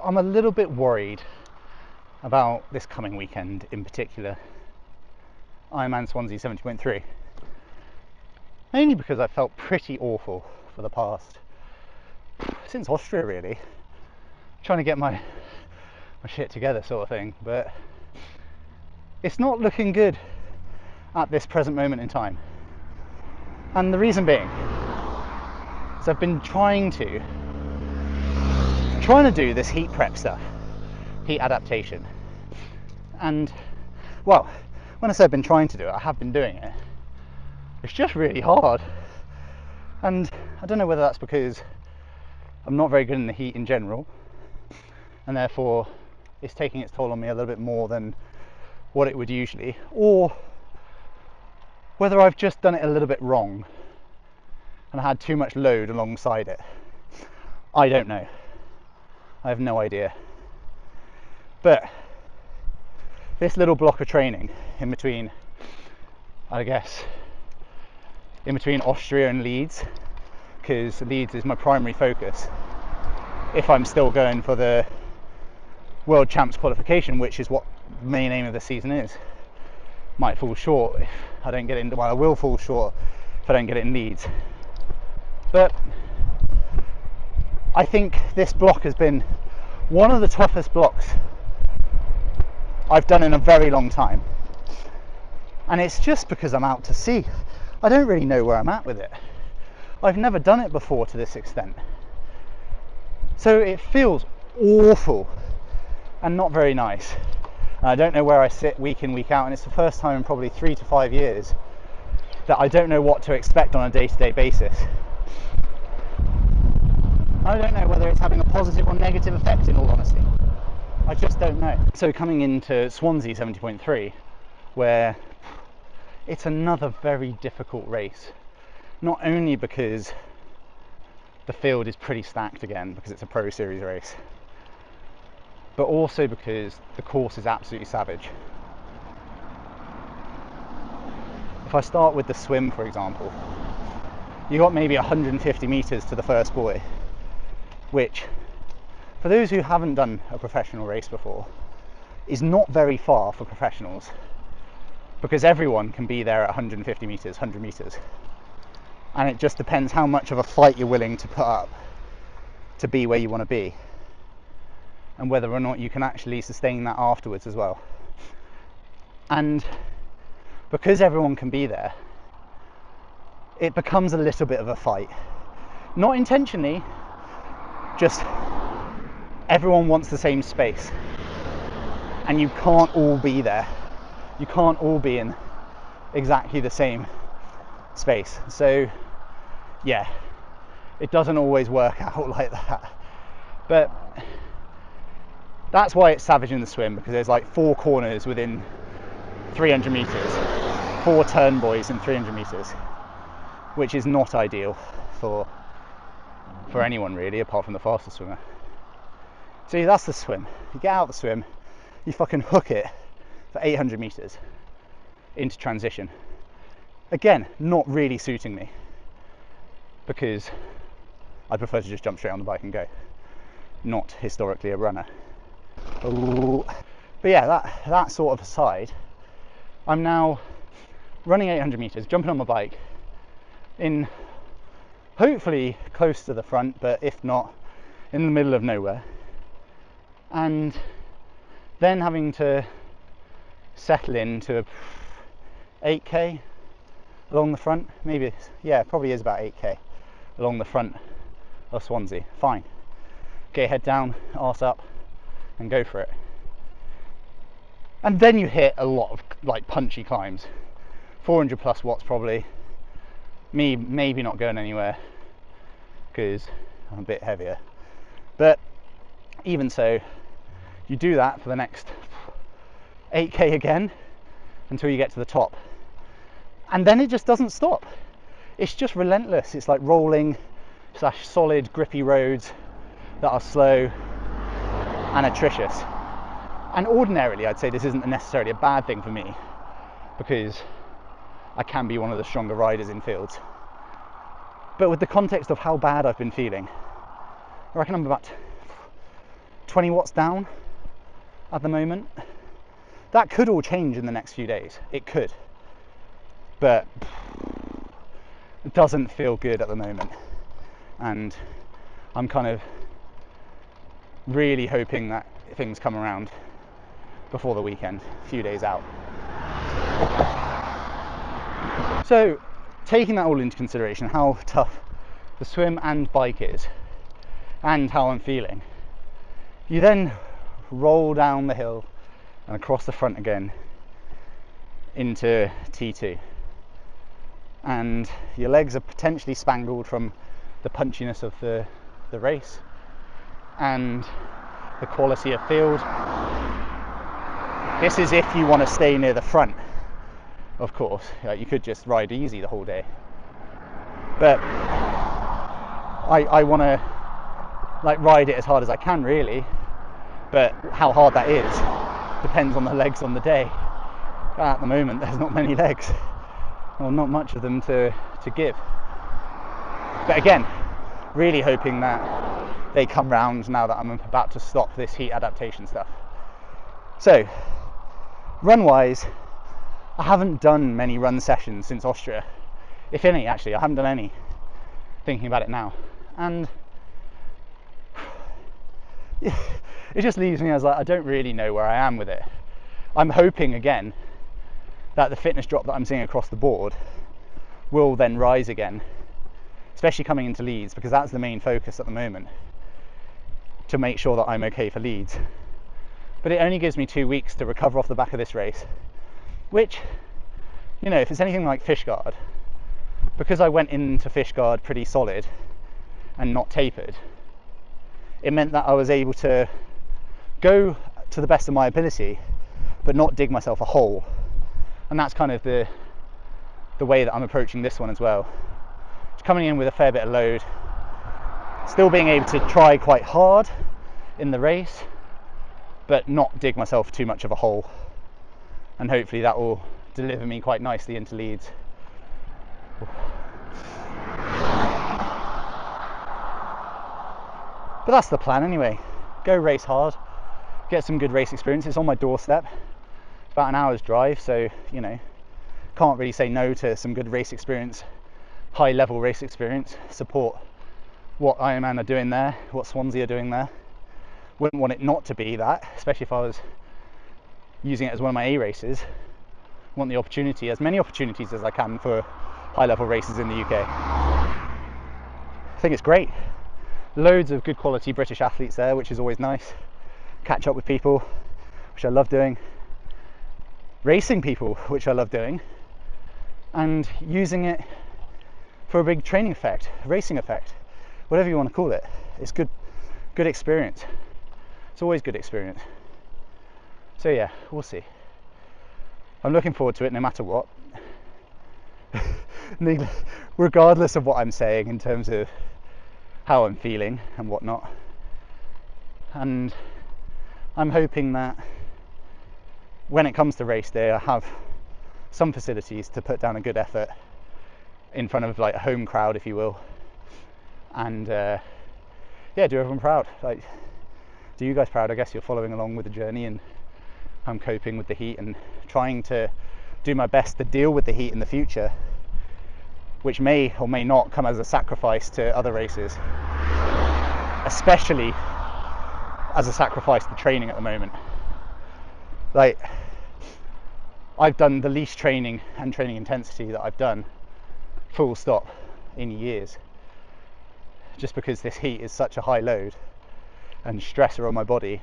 I'm a little bit worried about this coming weekend in particular, Ironman Swansea 70.3, mainly because I felt pretty awful for the past, since Austria really, trying to get my shit together sort of thing, but it's not looking good at this present moment in time. And the reason being is I've been trying to do this heat prep stuff, heat adaptation, and well, when I say I've been trying to do it, I have been doing it. It's just really hard, and I don't know whether that's because I'm not very good in the heat in general, and therefore it's taking its toll on me a little bit more than what it would usually, or whether I've just done it a little bit wrong and I had too much load alongside it. I don't know. I have no idea. But this little block of training in between, I guess, in between Austria and Leeds, because Leeds is my primary focus if I'm still going for the World Champs qualification, which is what the main aim of the season is. Might fall short if I don't get it in, well, I will fall short if I don't get it in Leeds. But I think this block has been one of the toughest blocks I've done in a very long time. And it's just because I'm out to sea. I don't really know where I'm at with it. I've never done it before to this extent. So it feels awful and not very nice. And I don't know where I sit week in, week out, and it's the first time in probably 3 to 5 years that I don't know what to expect on a day-to-day basis. I don't know whether it's having a positive or negative effect, in all honesty. I just don't know. So coming into Swansea 70.3, where it's another very difficult race, not only because the field is pretty stacked again, because it's a Pro Series race, but also because the course is absolutely savage. If I start with the swim, for example, you got maybe 150 meters to the first buoy, which, for those who haven't done a professional race before, is not very far for professionals, because everyone can be there at 150 meters, 100 meters, and it just depends how much of a fight you're willing to put up to be where you want to be, and whether or not you can actually sustain that afterwards as well. And because everyone can be there, it becomes a little bit of a fight. Not intentionally, just everyone wants the same space, and you can't all be there. You can't all be in exactly the same space. So yeah, it doesn't always work out like that. But that's why it's savage in the swim, because there's like 4 corners within 300 meters, 4 turn buoys in 300 meters, which is not ideal for anyone really, apart from the fastest swimmer. So that's the swim. You get out the swim, you fucking hook it for 800 meters into transition. Again, not really suiting me, because I prefer to just jump straight on the bike and go. Not historically a runner. Ooh. But yeah, that sort of aside, I'm now running 800 meters, jumping on my bike in hopefully close to the front, but if not, in the middle of nowhere, and then having to settle into 8k along the front. Maybe, yeah, probably is about 8k along the front of Swansea. Fine, get your head down, arse up, and go for it. And then you hit a lot of like punchy climbs, 400 plus watts probably. Me maybe not going anywhere because I'm a bit heavier, but even so, you do that for the next 8k again until you get to the top, and then it just doesn't stop. It's just relentless. It's like rolling / solid grippy roads that are slow and atrocious. And ordinarily I'd say this isn't necessarily a bad thing for me, because I can be one of the stronger riders in fields. But with the context of how bad I've been feeling, I reckon I'm about 20 watts down at the moment. That could all change in the next few days. It could. But it doesn't feel good at the moment. And I'm kind of really hoping that things come around before the weekend, a few days out. So, taking that all into consideration, how tough the swim and bike is, and how I'm feeling, you then roll down the hill and across the front again into T2. And your legs are potentially spangled from the punchiness of the race and the quality of field. This is if you want to stay near the front, of course. You could just ride easy the whole day, but I want to ride it as hard as I can, really. But how hard that is depends on the legs on the day. At the moment, there's not many legs, or not much of them to give. But again, really hoping that they come round now that I'm about to stop this heat adaptation stuff. So, run-wise, I haven't done many run sessions since Austria. If any, actually, I haven't done any, thinking about it now. And it just leaves me as I don't really know where I am with it. I'm hoping, again, that the fitness drop that I'm seeing across the board will then rise again, especially coming into Leeds, because that's the main focus at the moment, to make sure that I'm okay for Leeds. But it only gives me 2 weeks to recover off the back of this race, which, if it's anything like Fishguard, because I went into Fishguard pretty solid and not tapered, it meant that I was able to go to the best of my ability but not dig myself a hole. And that's kind of the way that I'm approaching this one as well. Just coming in with a fair bit of load, still being able to try quite hard in the race but not dig myself too much of a hole, and hopefully that will deliver me quite nicely into Leeds. But that's the plan anyway. Go race hard, get some good race experience. It's on my doorstep, about an hour's drive, so can't really say no to some good race experience, high level race experience. Support what Ironman are doing there, what Swansea are doing there. Wouldn't want it not to be that, especially if I was using it as one of my A races. Want the opportunity, as many opportunities as I can for high level races in the UK. I think it's great. Loads of good quality British athletes there, which is always nice. Catch up with people, which I love doing. Racing people, which I love doing. And using it for a big training effect, racing effect, whatever you want to call it. It's good experience. It's always good experience. So yeah, we'll see. I'm looking forward to it no matter what. Regardless of what I'm saying in terms of how I'm feeling and whatnot. And I'm hoping that when it comes to race day, I have some facilities to put down a good effort in front of a home crowd, if you will. And do everyone proud. Do you guys proud? I guess you're following along with the journey, and I'm coping with the heat and trying to do my best to deal with the heat in the future, which may or may not come as a sacrifice to other races, especially as a sacrifice to training at the moment. I've done the least training and training intensity that I've done, full stop, in years, just because this heat is such a high load and stressor on my body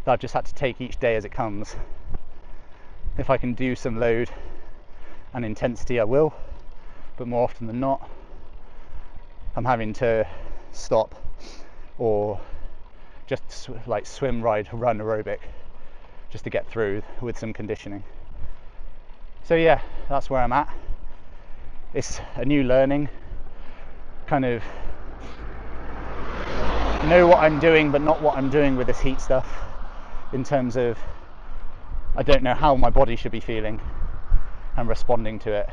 that I've just had to take each day as it comes. If I can do some load and intensity, I will, but more often than not, I'm having to stop or just swim, ride, run aerobic just to get through with some conditioning. So yeah, that's where I'm at. It's a new learning, kind of know what I'm doing but not what I'm doing with this heat stuff, in terms of I don't know how my body should be feeling and responding to it.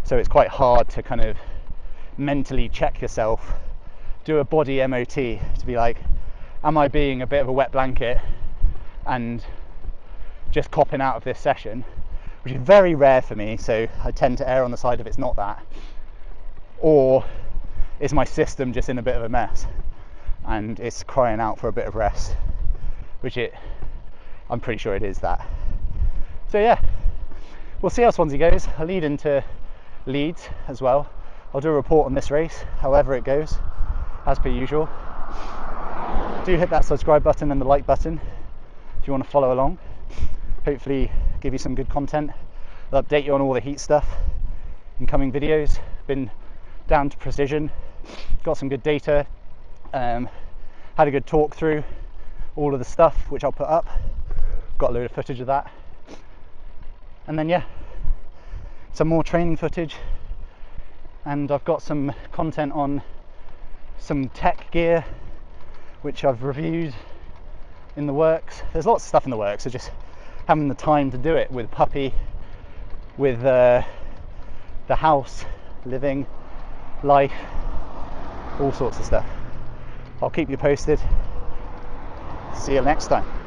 So it's quite hard to kind of mentally check yourself do a body MOT to be like, am I being a bit of a wet blanket and just copping out of this session, which is very rare for me, so I tend to err on the side of it's not that, or is my system just in a bit of a mess and it's crying out for a bit of rest, which I'm pretty sure it is that. So yeah, we'll see how Swansea goes. I'll lead into Leeds as well. I'll do a report on this race, however it goes, as per usual. Do hit that subscribe button and the like button if you want to follow along. Hopefully give you some good content. I'll update you on all the heat stuff in coming videos. Been down to precision, got some good data, had a good talk through all of the stuff which I'll put up. Got a load of footage of that. And then yeah, some more training footage, and I've got some content on some tech gear which I've reviewed in the works. There's lots of stuff in the works, so just having the time to do it with puppy, with the house, living, life, all sorts of stuff. I'll keep you posted. See you next time.